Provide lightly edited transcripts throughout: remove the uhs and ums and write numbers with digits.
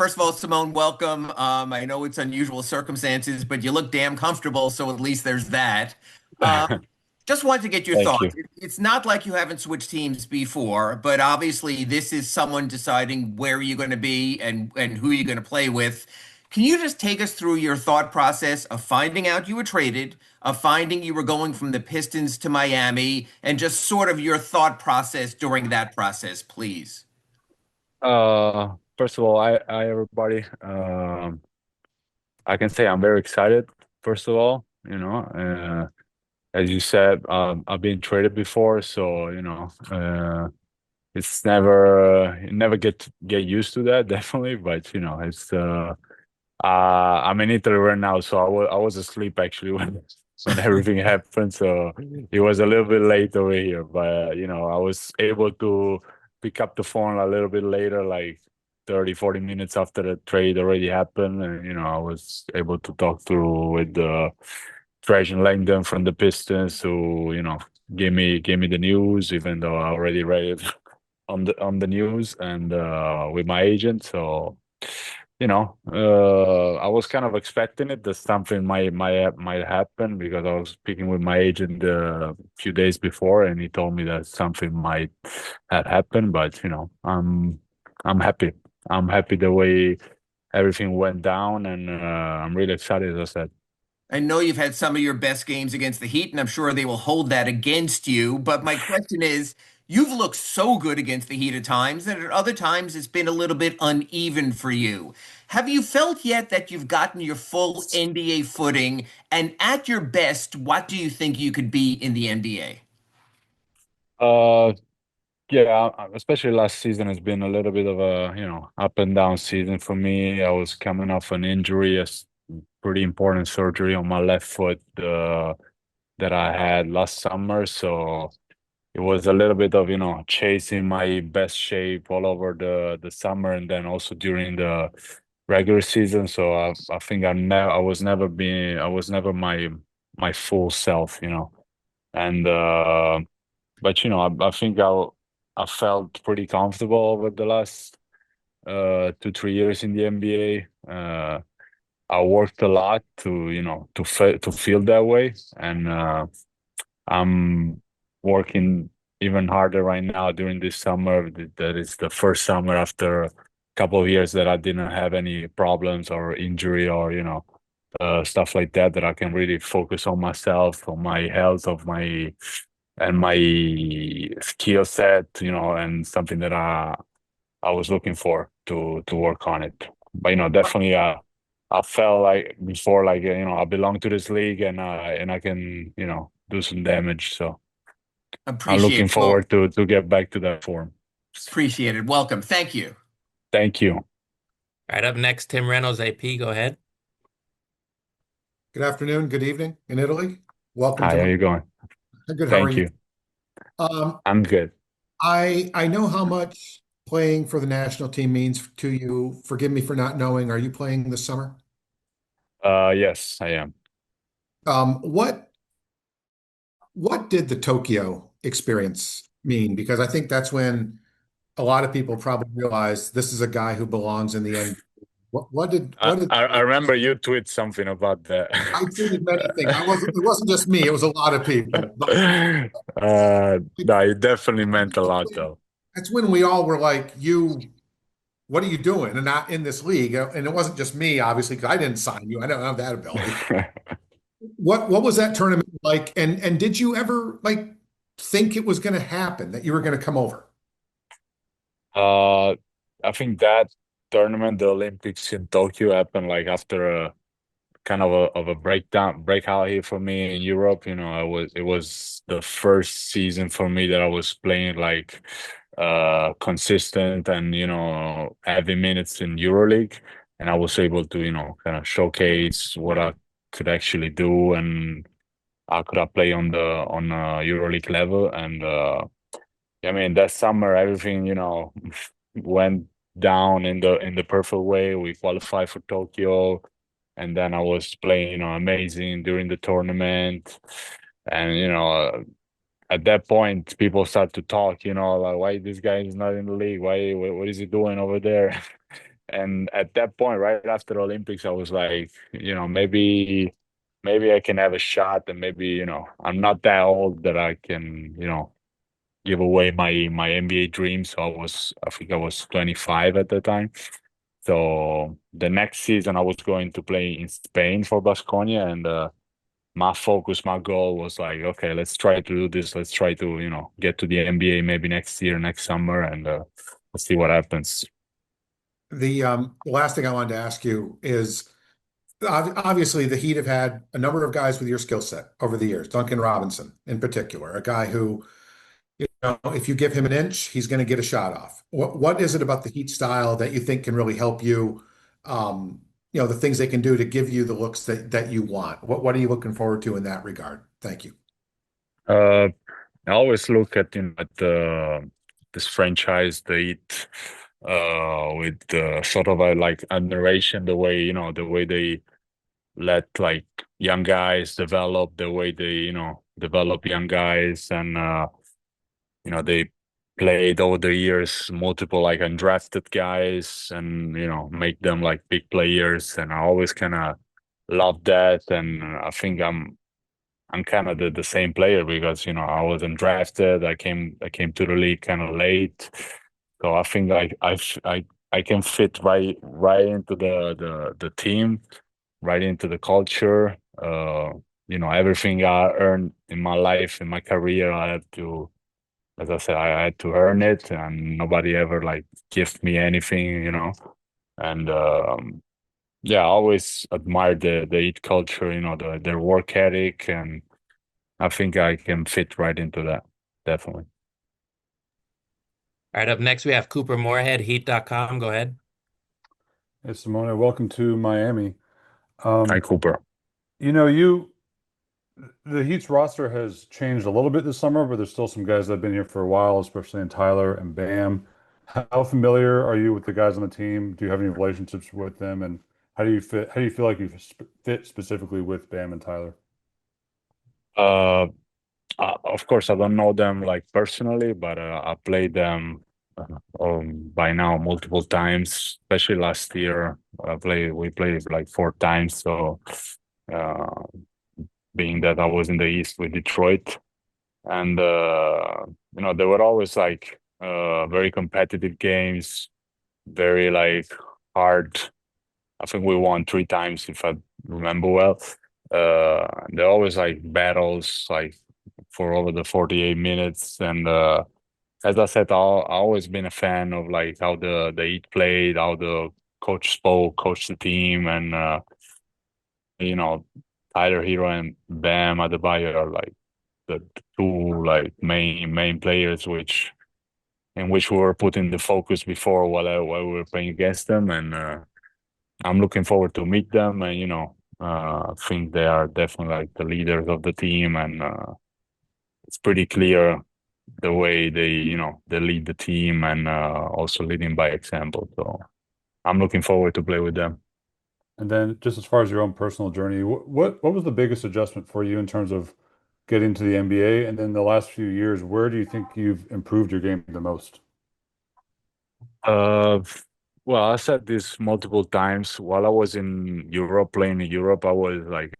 First of all, Simone, welcome. I know it's unusual circumstances, but you look damn comfortable, so at least there's that. Um, just wanted to get your Thank you. thoughts. It's not like you haven't switched teams before, but obviously this is someone deciding where you're going to be and who you're going to play with. Can you just take us through your thought process of finding out you were traded, of finding you were going from the Pistons to Miami, and just sort of your thought process during that process, please? First of all, everybody. I can say I'm very excited. First of all, as you said, I've been traded before, so it's never you never get used to that, definitely. But it's I'm in Italy right now, so I was asleep actually when everything happened. So it was a little bit late over here, but I was able to pick up the phone a little bit later, like 30, 40 minutes after the trade already happened, and I was able to talk through with Trajan Langdon from the Pistons, who gave me the news, even though I already read it on the news and with my agent. So I was kind of expecting it that something might happen because I was speaking with my agent a few days before, and he told me that something might have happened. But I'm happy. I'm happy the way everything went down, and I'm really excited, as I said. I know you've had some of your best games against the Heat, and I'm sure they will hold that against you. But my question is, you've looked so good against the Heat at times, and at other times it's been a little bit uneven for you. Have you felt yet that you've gotten your full NBA footing? And at your best, what do you think you could be in the NBA? Uh, Yeah, especially last season has been a little bit of a, up and down season for me. I was coming off an injury, pretty important surgery on my left foot that I had last summer. So it was a little bit of, chasing my best shape all over the summer and then also during the regular season. So I think I was never my full self, and but I think I felt pretty comfortable over the last 2, 3 years in the NBA. I worked a lot to feel that way, and I'm working even harder right now during this summer. That is the first summer after a couple of years that I didn't have any problems or injury or stuff like that. That I can really focus on myself, on my health, of my and my skill set, and something that I was looking for to work on it. But definitely, I felt like before, like I belong to this league, and I can do some damage. So I'm Appreciate looking it. Well, forward to get back to that form. appreciate it. Welcome. Thank you. Thank you. All right, up next, Tim Reynolds, AP. Go ahead. Good afternoon, good evening in Italy. Welcome Hi, to how my you going? good. How are Thank you? you. Um, I'm good. I know how much playing for the national team means to you. Forgive me for not knowing. Are you playing this summer? Yes, I am. Um, what what did the Tokyo experience mean? Because I think that's when a lot of people probably realize this is a guy who belongs in the NBA. I remember you tweet something about that. I tweeted many things. It wasn't just me, it was a lot of people. But No, it definitely meant a lot, though. that's when we all were like, what are you doing and not in this league? And it wasn't just me, obviously, because I didn't sign you. I don't have that ability. What was that tournament like? And did you ever like think it was going to happen, that you were going to come over? Uh, I think that tournament, the Olympics in Tokyo, happened like after a kind of a breakout here for me in Europe. It was the first season for me that I was playing like consistent and heavy minutes in EuroLeague, and I was able to kind of showcase what I could actually do and how could I play on EuroLeague level. And I mean, that summer everything went down in the perfect way. We qualified for Tokyo, and then I was playing amazing during the tournament. And at that point people start to talk, like, why this guy is not in the league, what is he doing over there? And at that point, right after the Olympics, I was like, maybe I can have a shot, and maybe, I'm not that old that I can, give away my NBA dream. So I think I was 25 at the time. So the next season I was going to play in Spain for Baskonia, and my focus, my goal was like, okay, let's try to do this. Let's try to, get to the NBA maybe next year, next summer, and let's see what happens. The last thing I wanted to ask you is obviously the Heat have had a number of guys with your skill set over the years. Duncan Robinson in particular, a guy who, if you give him an inch, he's going to get a shot off. What is it about the Heat style that you think can really help you? The things they can do to give you the looks that you want. What are you looking forward to in that regard? Thank you. Uh, I always look at, at this franchise, the Heat, with sort of a like admiration, the way, the way they let like young guys develop, the way they, develop young guys, and they played over the years multiple like undrafted guys, and make them like big players, and I always kind of love that. And I think I'm kind of the same player, because I wasn't drafted. I came to the league kind of late, so I think I can fit right into the team, right into the culture. Everything I earned in my life, in my career, I had to, as I said, I had to earn it, and nobody ever like give me anything, And yeah, I always admired the Eat culture, their work ethic, and I think I can fit right into that, definitely. All right, up next we have Cooper Moorhead, Heat.com. Go ahead. Hey, Simone, welcome to Miami. Hi, Cooper. You know, the Heat's roster has changed a little bit this summer, but there's still some guys that have been here for a while, especially in Tyler and Bam. How familiar are you with the guys on the team? Do you have any relationships with them? And how do you fit? How do you feel like you fit specifically with Bam and Tyler? Uh, of course, I don't know them like personally, but I played them by now multiple times, especially last year. We played like 4 times. So, uh, being that I was in the East with Detroit, and they were always like very competitive games, very like hard. I think we won 3 times, if I remember well. They're always like battles, like for over the 48 minutes. And as I said, I always been a fan of like how the Heat played, how the coach spoke, coached the team, and you know, Tyler Herro and Bam Adebayo are like the two like main players, which we were putting the focus before while we were playing against them. And I'm looking forward to meet them, and I think they are definitely like the leaders of the team, and it's pretty clear the way they lead the team, and also leading by example. So I'm looking forward to play with them. And then, just as far as your own personal journey, what was the biggest adjustment for you in terms of getting to the NBA? And then the last few years, where do you think you've improved your game the most? Uh, well, I said this multiple times. While I was in Europe, playing in Europe, I was like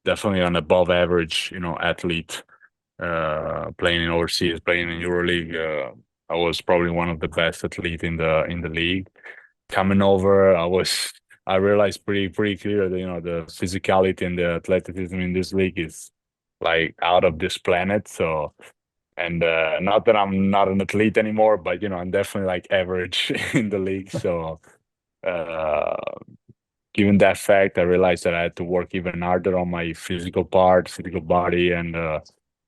definitely an above average, athlete. Playing in overseas, playing in EuroLeague, I was probably one of the best athletes in the league. Coming over, I realized pretty clear that the physicality and the athleticism in this league is like out of this planet. So, and not that I'm not an athlete anymore, but I'm definitely like average in the league. So, uh, given that fact, I realized that I had to work even harder on my physical body, and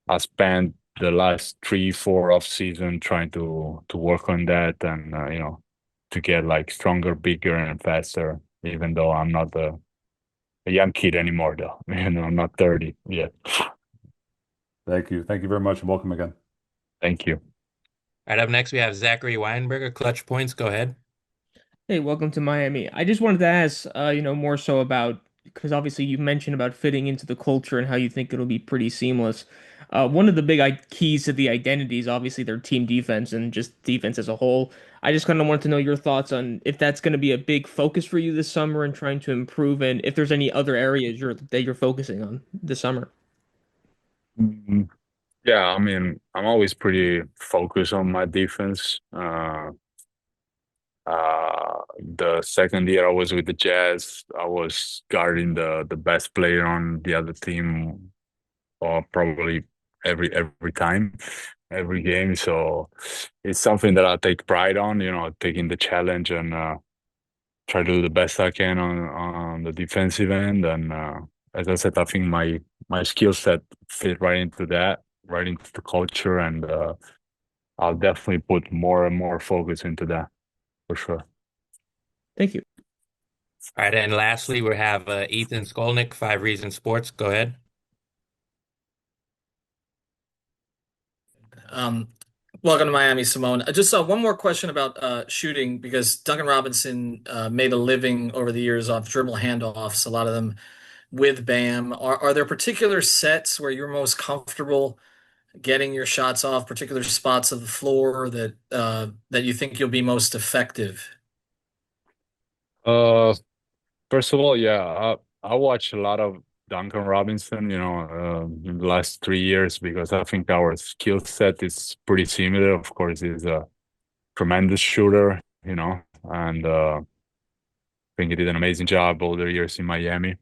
I spent the last 3, 4 off season trying to work on that, and to get like stronger, bigger, and faster. Even though I'm not a young kid anymore, though, I'm not 30 yet. Thank you. Thank you very much, and welcome again. Thank you. All right, up next we have Zachary Weinberger, Clutch Points. Go ahead. Hey, welcome to Miami. I just wanted to ask, more so about because obviously you mentioned about fitting into the culture and how you think it'll be pretty seamless. One of the big keys to the identity is obviously their team defense and just defense as a whole. I just kind of wanted to know your thoughts on if that's going to be a big focus for you this summer and trying to improve, and if there's any other areas you're focusing on this summer. Mm, Yeah, I mean, I'm always pretty focused on my defense. The second year I was with the Jazz, I was guarding the best player on the other team, or probably every time, every game. So it's something that I take pride on, taking the challenge and try to do the best I can on the defensive end. And as I said, I think my skill set fit right into that, right into the culture, and I'll definitely put more and more focus into that for sure. Thank you. All right, and lastly, we have Ethan Skolnick, 5 Reasons Sports. Go ahead. Um, Welcome to Miami, Simone. I just saw one more question about shooting because Duncan Robinson made a living over the years off dribble handoffs, a lot of them with Bam. Are there particular sets where you're most comfortable getting your shots off, particular spots of the floor that you think you'll be most effective? Uh, First of all, yeah, I watch a lot of Duncan Robinson, in the last 3 years because I think our skill set is pretty similar. Of course, he's a tremendous shooter, and I think he did an amazing job all the years in Miami.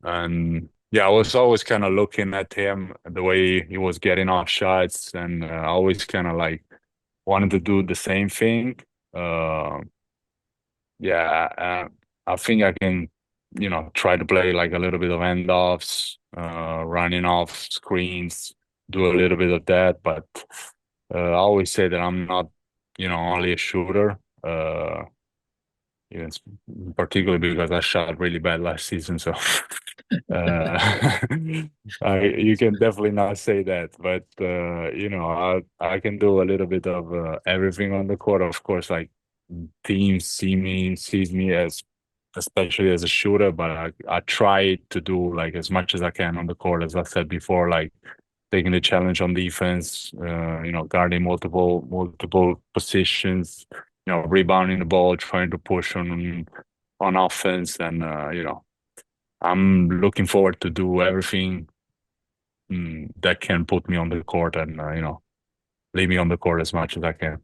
And yeah, I was always kind of looking at him, the way he was getting off shots, and I always kind of like wanted to do the same thing. Uh, yeah, I think I can, try to play like a little bit of handoffs, running off screens, do a little bit of that. But I always say that I'm not, only a shooter. Even particularly because I shot really bad last season, so uh, you can definitely not say that. But I can do a little bit of everything on the court. Of course, like teams sees me as especially as a shooter, but I try to do like as much as I can on the court. As I said before, like taking the challenge on defense, guarding multiple positions, rebounding the ball, trying to push on offense, and I'm looking forward to do everything that can put me on the court and leave me on the court as much as I can.